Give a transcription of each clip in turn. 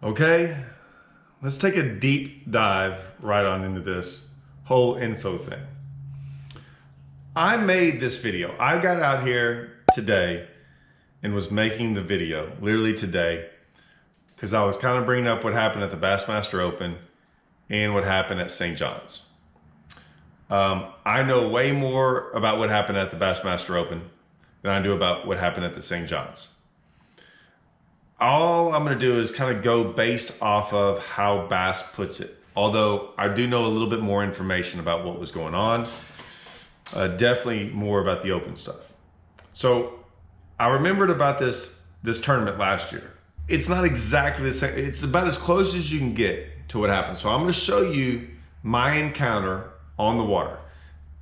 Okay, let's take a deep dive right on into this whole info thing. I made this video. I got out here today and was making the video literally today because I was kind of bringing up what happened at the Bassmaster Open and what happened at St. John's. I know way more about what happened at the Bassmaster Open than I do about what happened at the St. John's. All I'm going to do is kind of go based off of how Bass puts it. Although I do know a little bit more information about what was going on. Definitely more about the Open stuff. So I remembered about this tournament last year. It's not exactly the same. It's about as close as you can get to what happened. So I'm going to show you my encounter on the water.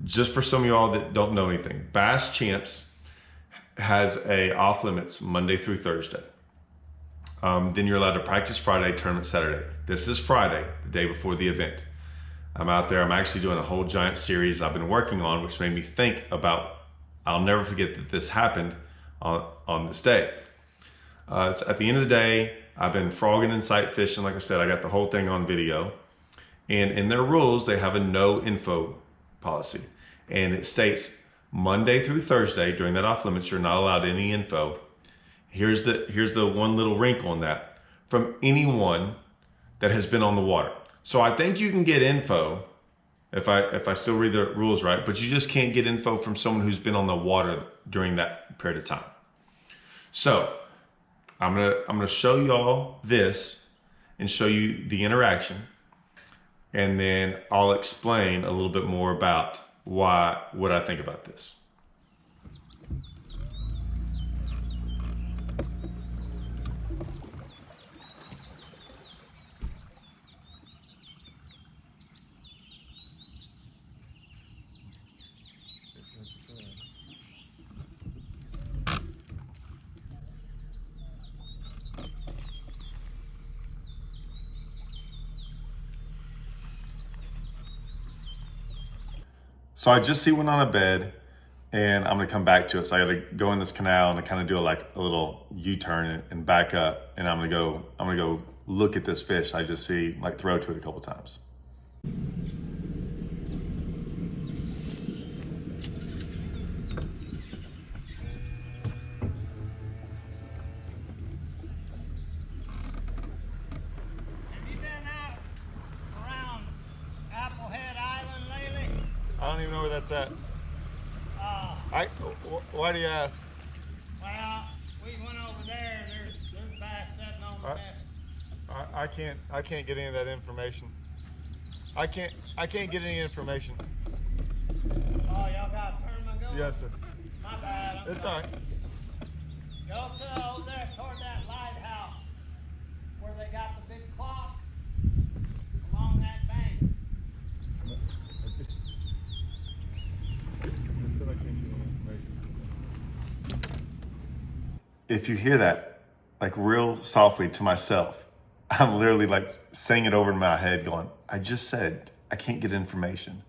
Just for some of y'all that don't know anything. Bass Champs has a off limits Monday through Thursday. Then you're allowed to practice Friday, tournament Saturday. This is Friday, the day before the event. I'm out there. I'm actually doing a whole giant series I've been working on, which made me think about, I'll never forget that this happened on this day. It's at the end of the day, I've been frogging and sight fishing. Like I said, I got the whole thing on video. And in their rules, they have a no info policy. And it states Monday through Thursday, during that off limits, you're not allowed any info. Here's the one little wrinkle in that, from anyone that has been on the water. So I think you can get info if I still read the rules right, but you just can't get info from someone who's been on the water during that period of time. So I'm gonna show y'all this and show you the interaction, and then I'll explain a little bit more about what I think about this. So I just see one on a bed, and I'm gonna come back to it. So I gotta go in this canal and kind of do a little U-turn and back up, and I'm gonna go look at this fish I just see, like throw to it a couple times. I don't even know where that's at. Why do you ask? Well, we went over there. There's bass sitting on the deck. I can't get any of that information. I can't get any information. Oh, y'all got a tournament going? Yes, sir. My bad. It's all right. Go to over there toward that lighthouse where they got the big clock along that bank. If you hear that, like real softly to myself, I'm literally like saying it over in my head going, I just said, I can't get information.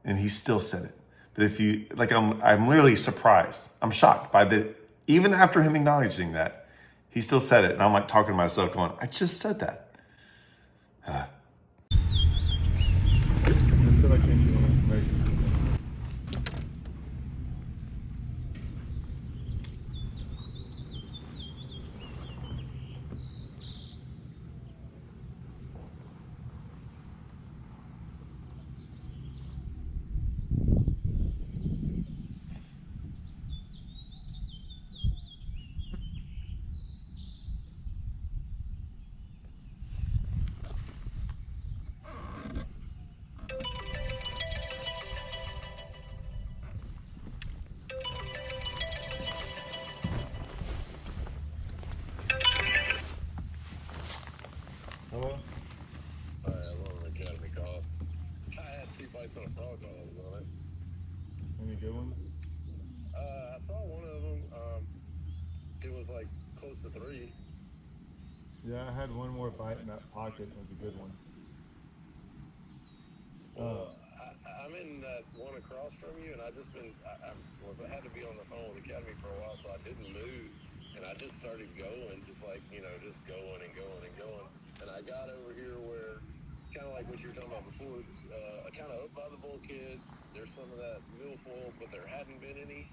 And he still said it. But if you, like, I'm literally surprised. I'm shocked by even after him acknowledging that, he still said it. And I'm like talking to myself going, I just said that. I said I can't get information. Hello? Sorry, I was on an academy call. I had 2 bites on a frog while I was on it. Any good ones? I saw one of them. It was like close to 3. Yeah, I had one more bite in that pocket. It was a good one. Well, I'm in that one across from you, and I had to be on the phone with Academy for a while, so I didn't move, and I just started going, just like, just going and going and going. like what you were talking about before, kind of up by the bulkhead, there's some of that milfoil, but there hadn't been any.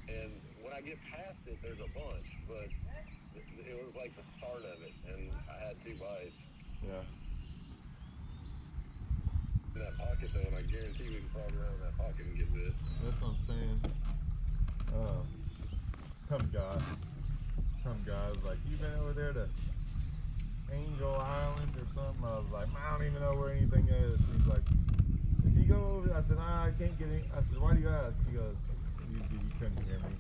And when I get past it, there's a bunch, but it was like the start of it, and I had 2 bites. Yeah. In that pocket though, and I guarantee we can frog around that pocket and get bit. That's what I'm saying. Some guy was like, you been over there to Angel Island or something? I was like, I don't even know where anything is. He's like, if you go over there, I said, I can't get in. I said, why do you ask? He goes, he couldn't hear me.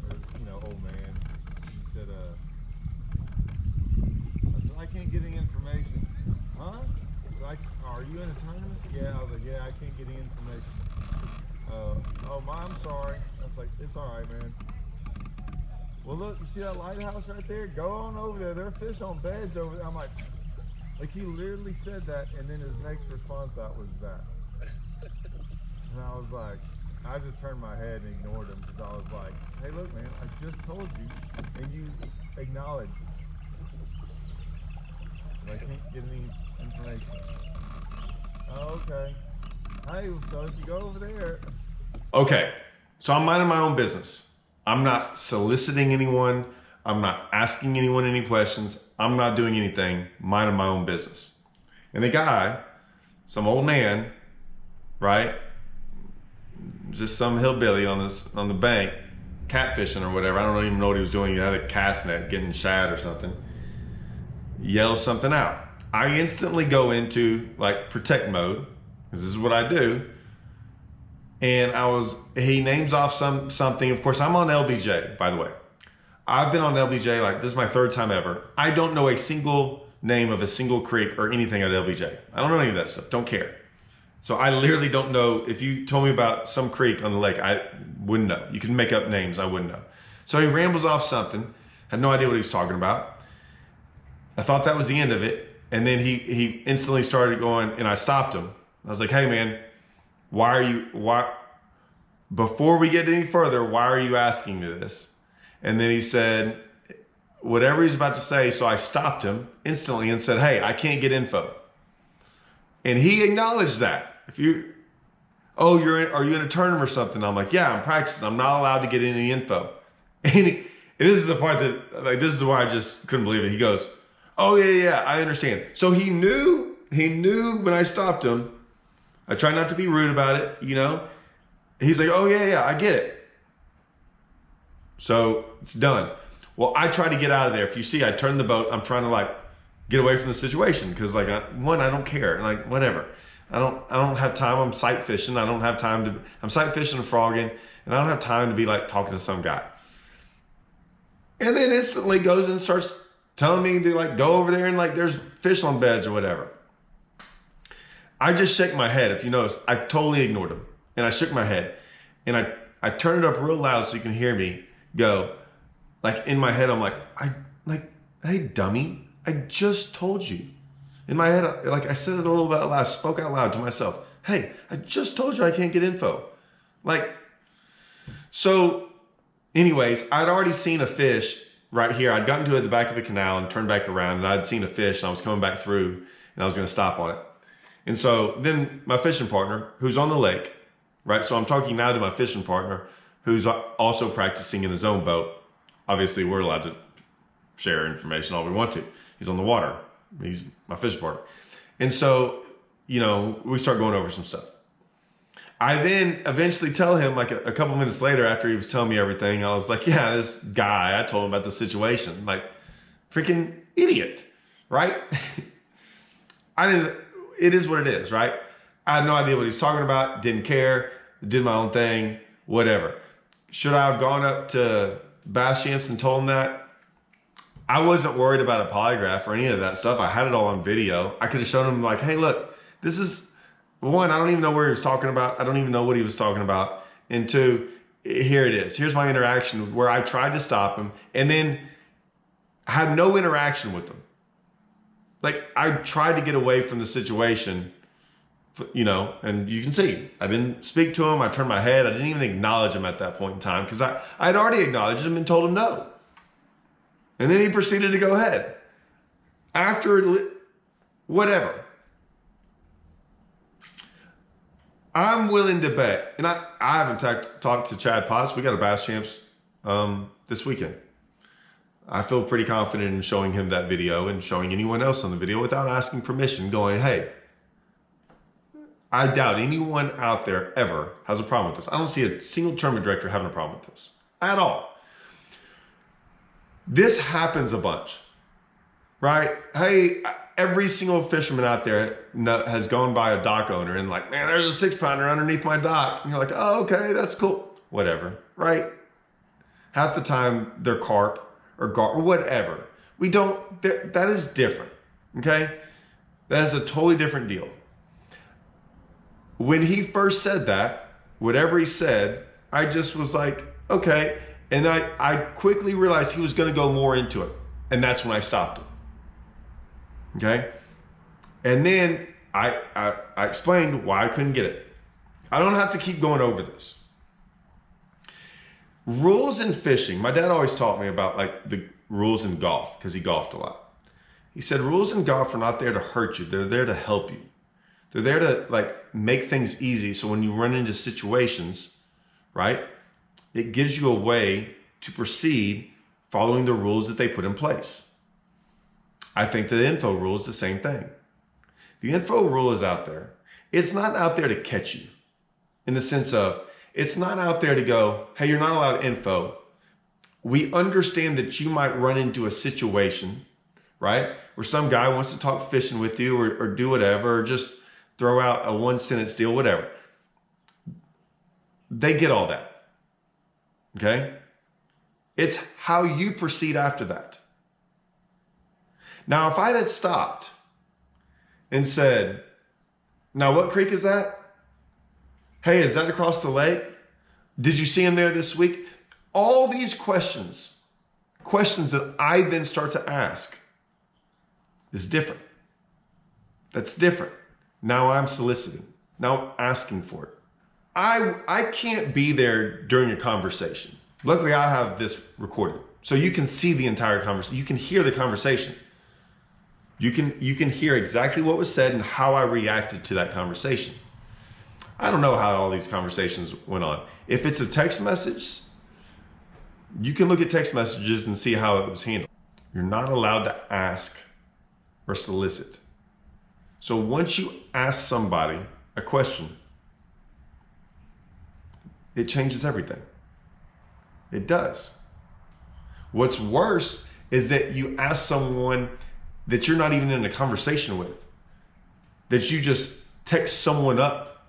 Or, old man. He said, I said, I can't get any information. Huh? I said, are you in a tournament? Yeah. I was like, yeah, I can't get any information. I'm sorry. I was like, it's all right, man. Well, look, you see that lighthouse right there? Go on over there. There are fish on beds over there. I'm like he literally said that, and then his next response out was that. And I was like, I just turned my head and ignored him because I was like, hey, look, man, I just told you, and you acknowledged. I can't get any information. Oh, okay. Hey, so if you go over there. Okay, so I'm minding my own business. I'm not soliciting anyone. I'm not asking anyone any questions. I'm not doing anything, minding my own business. And the guy, some old man, right? Just some hillbilly on the bank, catfishing or whatever. I don't even know what he was doing. He had a cast net, getting shad or something. Yells something out. I instantly go into like protect mode, because this is what I do. And he names off something. Of course, I'm on LBJ, by the way. I've been on LBJ, like this is my 3rd time ever. I don't know a single name of a single creek or anything at LBJ. I don't know any of that stuff, don't care. So I literally don't know. If you told me about some creek on the lake, I wouldn't know. You can make up names, I wouldn't know. So he rambles off something, had no idea what he was talking about. I thought that was the end of it. And then he instantly started going, and I stopped him. I was like, hey man, before we get any further, why are you asking me this? And then he said whatever he's about to say. So I stopped him instantly and said, hey, I can't get info. And he acknowledged that. Are you in a tournament or something? I'm like, yeah, I'm practicing. I'm not allowed to get any info. And this is the part that, like, this is why I just couldn't believe it. He goes, oh yeah, I understand. So he knew when I stopped him. I try not to be rude about it, He's like, oh yeah, I get it. So it's done. Well, I try to get out of there. If you see, I turn the boat. I'm trying to get away from the situation because I don't care. Whatever. I don't have time. I'm sight fishing. I'm sight fishing and frogging, and I don't have time to be talking to some guy. And then instantly goes and starts telling me to go over there and there's fish on beds or whatever. I just shake my head. If you notice, I totally ignored him. And I shook my head. And I turned it up real loud so you can hear me go. In my head, I'm hey, dummy, I just told you. In my head, I said it a little bit out loud, spoke out loud to myself. Hey, I just told you I can't get info. So anyways, I'd already seen a fish right here. I'd gotten to it at the back of the canal and turned back around, and I'd seen a fish, and I was coming back through, and I was going to stop on it. And so then my fishing partner, who's on the lake, right? So I'm talking now to my fishing partner, who's also practicing in his own boat. Obviously, we're allowed to share information all we want to. He's on the water. He's my fishing partner. And so, we start going over some stuff. I then eventually tell him, a couple minutes later after he was telling me everything, I was like, yeah, this guy, I told him about the situation. Freaking idiot, right? It is what it is, right? I had no idea what he was talking about, didn't care, did my own thing, whatever. Should I have gone up to Bass Champs and told him that? I wasn't worried about a polygraph or any of that stuff. I had it all on video. I could have shown him hey, look, this is, one, I don't even know where he was talking about. I don't even know what he was talking about. And two, here it is. Here's my interaction where I tried to stop him and then had no interaction with him. I tried to get away from the situation, and you can see, I didn't speak to him. I turned my head. I didn't even acknowledge him at that point in time because I had already acknowledged him and told him no. And then he proceeded to go ahead. After, whatever. I'm willing to bet, and I haven't talked to Chad Potts. We got a Bass Champs this weekend. I feel pretty confident in showing him that video and showing anyone else on the video without asking permission, going, hey, I doubt anyone out there ever has a problem with this. I don't see a single tournament director having a problem with this at all. This happens a bunch, right? Hey, every single fisherman out there has gone by a dock owner and like, man, there's a 6-pounder underneath my dock. And you're like, oh, okay, that's cool. Whatever, right? Half the time they're carp or gar or whatever. We don't, that is different, okay? That is a totally different deal. When he first said that, whatever he said, I just was like, okay. And I quickly realized he was going to go more into it. And that's when I stopped him. Okay. And then I explained why I couldn't get it. I don't have to keep going over this. Rules in fishing. My dad always taught me about like the rules in golf because he golfed a lot. He said rules in golf are not there to hurt you. They're there to help you. They're there to like make things easy. So when you run into situations, right, it gives you a way to proceed following the rules that they put in place. I think the info rule is the same thing. The info rule is out there. It's not out there to catch you in the sense of it's not out there to go, hey, you're not allowed info. We understand that you might run into a situation, right, where some guy wants to talk fishing with you or do whatever, or just throw out a 1-sentence deal, whatever. They get all that. Okay? It's how you proceed after that. Now, if I had stopped and said, now what creek is that? Hey, is that across the lake? Did you see him there this week? All these questions that I then start to ask is different. That's different. Now I'm soliciting. Now I'm asking for it. I can't be there during a conversation. Luckily, I have this recorded. So you can see the entire conversation. You can hear the conversation. You can hear exactly what was said and how I reacted to that conversation. I don't know how all these conversations went on. If it's a text message, you can look at text messages and see how it was handled. You're not allowed to ask or solicit. So once you ask somebody a question, it changes everything. It does. What's worse is that you ask someone that you're not even in a conversation with, that you just text someone up,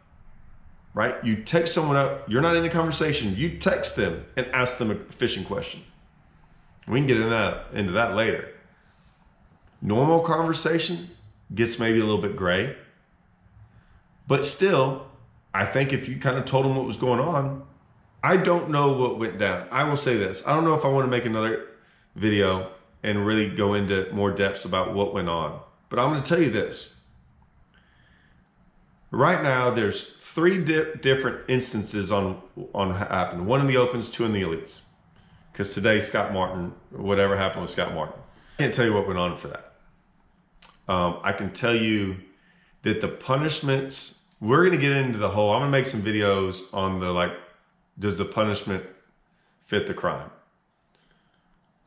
right? You text someone up, you're not in a conversation, you text them and ask them a fishing question. We can get into that later. Normal conversation gets maybe a little bit gray, but still, I think if you kind of told them what was going on, I don't know what went down. I will say this. I don't know if I want to make another video and really go into more depths about what went on, but I'm going to tell you this. Right now, there's 3 different instances on what happened. 1 in the Opens, 2 in the Elites. Because today, Scott Martin, whatever happened with Scott Martin. I can't tell you what went on for that. I can tell you that the punishments, we're going to get into the whole, I'm going to make some videos on the, like, does the punishment fit the crime?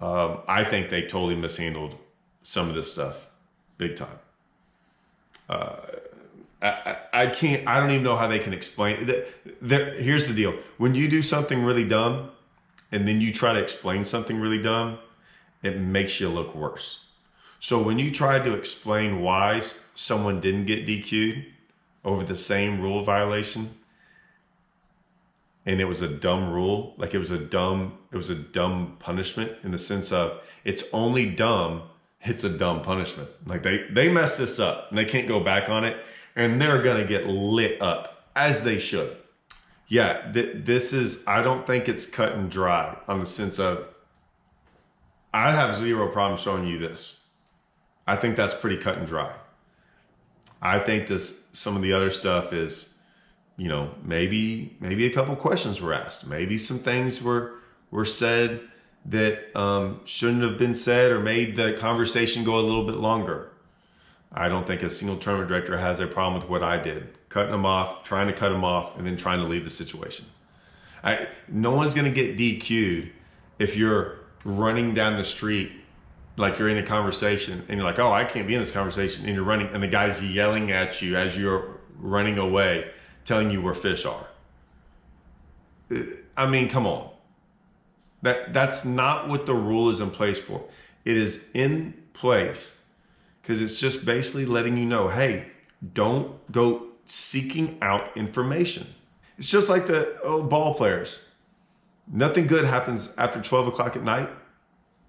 I think they totally mishandled some of this stuff big time. I don't even know how they can explain it. Here's the deal. When you do something really dumb and then you try to explain something really dumb, it makes you look worse. So when you try to explain why someone didn't get DQ'd over the same rule violation, and it was a dumb rule, like it was a dumb punishment in the sense of it's only dumb, it's a dumb punishment. Like they messed this up and they can't go back on it, and they're gonna get lit up, as they should. Yeah, this is, I don't think it's cut and dry on the sense of, I have zero problem showing you this. I think that's pretty cut and dry. I think some of the other stuff is, you know, maybe a couple questions were asked. Maybe some things were said that shouldn't have been said, or made the conversation go a little bit longer. I don't think a single tournament director has a problem with what I did. cutting them off, trying to cut them off, and then trying to leave the situation. No one's going to get DQ'd if you're running down the street like you're in a conversation and you're like, oh, I can't be in this conversation, and you're running and the guy's yelling at you as you're running away, telling you where fish are. I mean, come on. That's not what the rule is in place for. It is in place because it's just basically letting you know, hey, don't go seeking out information. It's just like the ball players. Nothing good happens after 12 o'clock at night,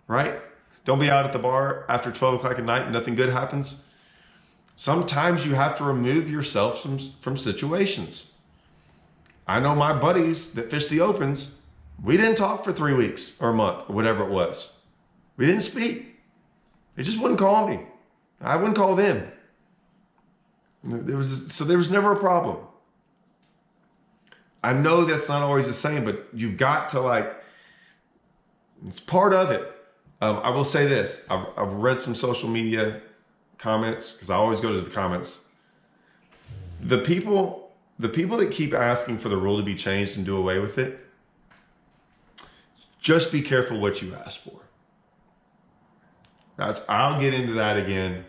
right? Don't be out at the bar after 12 o'clock at night and nothing good happens. Sometimes you have to remove yourself from situations. I know my buddies that fish the opens, we didn't talk for 3 weeks or a month or whatever it was. We didn't speak. They just wouldn't call me. I wouldn't call them. There was never a problem. I know that's not always the same, but you've got to it's part of it. I will say this. I've read some social media comments because I always go to the comments. The people that keep asking for the rule to be changed and do away with it, just be careful what you ask for. I'll get into that again.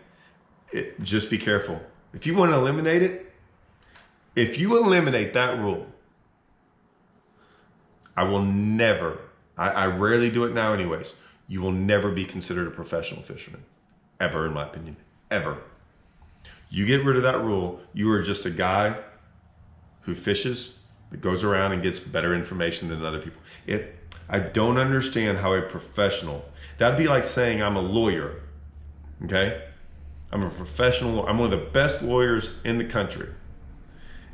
Just be careful. If you want to eliminate it, if you eliminate that rule, I will never, I rarely do it now anyways, you will never be considered a professional fisherman. Ever, in my opinion. Ever. You get rid of that rule, you are just a guy who fishes, that goes around and gets better information than other people. I don't understand how a professional, that'd be like saying I'm a lawyer, okay? I'm a professional, I'm one of the best lawyers in the country.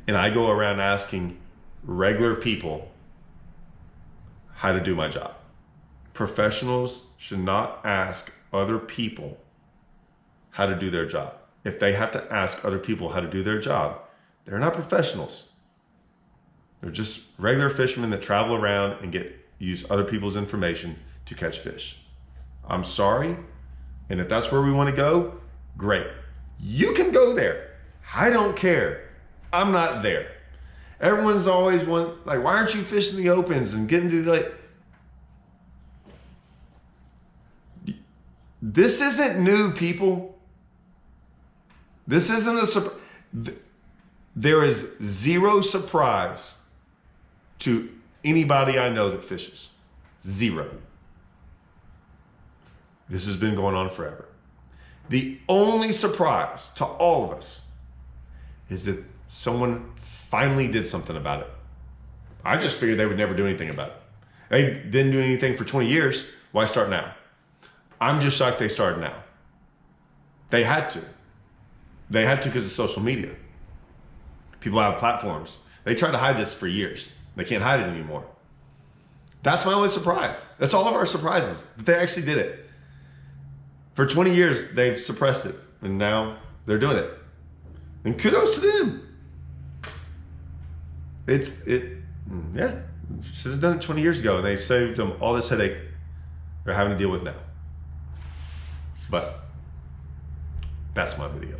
And I go around asking regular people how to do my job. Professionals should not ask other people how to do their job. If they have to ask other people how to do their job, they're not professionals. They're just regular fishermen that travel around and use other people's information to catch fish. I'm sorry. And if that's where we want to go, great. You can go there. I don't care. I'm not there. Everyone's always why aren't you fishing the opens and getting to This isn't new, people. This isn't a surprise. There is zero surprise to anybody I know that fishes. Zero. This has been going on forever. The only surprise to all of us is that someone finally did something about it. I just figured they would never do anything about it. They didn't do anything for 20 years. Why start now? I'm just shocked they started now. They had to. They had to because of social media. People have platforms. They tried to hide this for years. They can't hide it anymore. That's my only surprise. That's all of our surprises. That they actually did it. For 20 years, they've suppressed it. And now they're doing it. And kudos to them. Yeah. Should have done it 20 years ago. And they saved them all this headache they're having to deal with now. But that's my video.